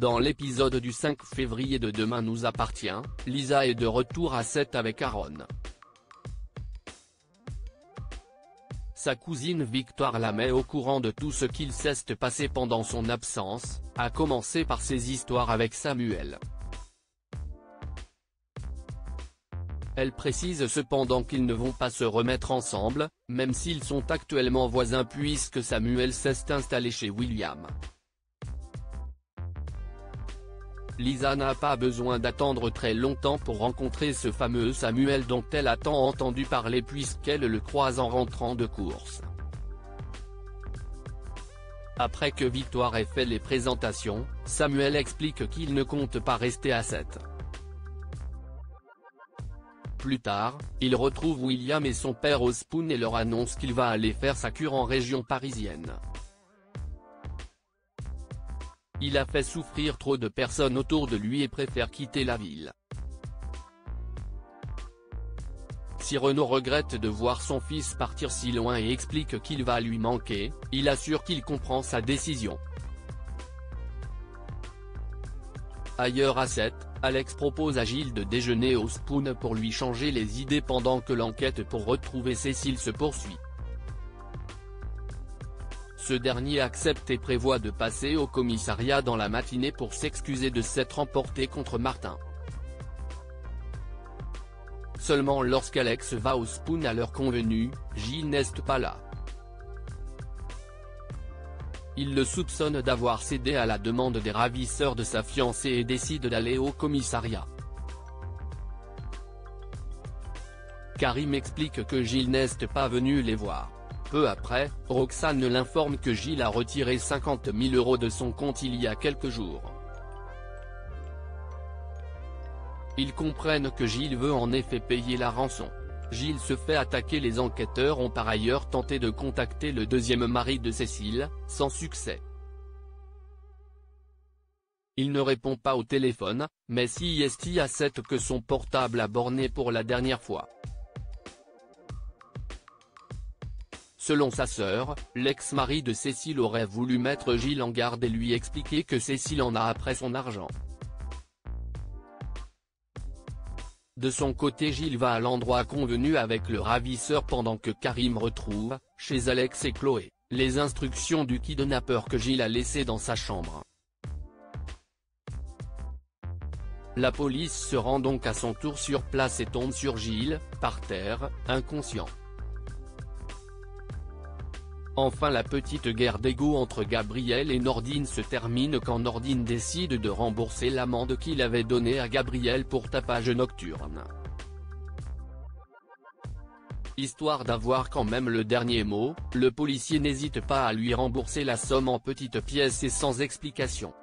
Dans l'épisode du 5 février de Demain nous appartient, Lisa est de retour à 7 avec Aaron. Sa cousine Victoire la met au courant de tout ce qu'il s'est passé pendant son absence, à commencer par ses histoires avec Samuel. Elle précise cependant qu'ils ne vont pas se remettre ensemble, même s'ils sont actuellement voisins puisque Samuel s'est installé chez William. Lisa n'a pas besoin d'attendre très longtemps pour rencontrer ce fameux Samuel dont elle a tant entendu parler puisqu'elle le croise en rentrant de course. Après que Victoire ait fait les présentations, Samuel explique qu'il ne compte pas rester à 7. Plus tard, il retrouve William et son père au Spoon et leur annonce qu'il va aller faire sa cure en région parisienne. Il a fait souffrir trop de personnes autour de lui et préfère quitter la ville. Si Renaud regrette de voir son fils partir si loin et explique qu'il va lui manquer, il assure qu'il comprend sa décision. Ailleurs à 7, Alex propose à Gilles de déjeuner au Spoon pour lui changer les idées pendant que l'enquête pour retrouver Cécile se poursuit. Ce dernier accepte et prévoit de passer au commissariat dans la matinée pour s'excuser de s'être emporté contre Martin. Seulement lorsqu'Alex va au Spoon à l'heure convenue, Gilles n'est pas là. Il le soupçonne d'avoir cédé à la demande des ravisseurs de sa fiancée et décide d'aller au commissariat. Karim explique que Gilles n'est pas venu les voir. Peu après, Roxane l'informe que Gilles a retiré 50 000 € de son compte il y a quelques jours. Ils comprennent que Gilles veut en effet payer la rançon. Gilles se fait attaquer. Les enquêteurs ont par ailleurs tenté de contacter le deuxième mari de Cécile, sans succès. Il ne répond pas au téléphone, mais si est à 7 que son portable a borné pour la dernière fois. Selon sa sœur, l'ex-mari de Cécile aurait voulu mettre Gilles en garde et lui expliquer que Cécile en a après son argent. De son côté, Gilles va à l'endroit convenu avec le ravisseur pendant que Karim retrouve, chez Alex et Chloé, les instructions du kidnappeur que Gilles a laissées dans sa chambre. La police se rend donc à son tour sur place et tombe sur Gilles, par terre, inconscient. Enfin, la petite guerre d'ego entre Gabriel et Nordine se termine quand Nordine décide de rembourser l'amende qu'il avait donnée à Gabriel pour tapage nocturne. Histoire d'avoir quand même le dernier mot, le policier n'hésite pas à lui rembourser la somme en petites pièces et sans explication.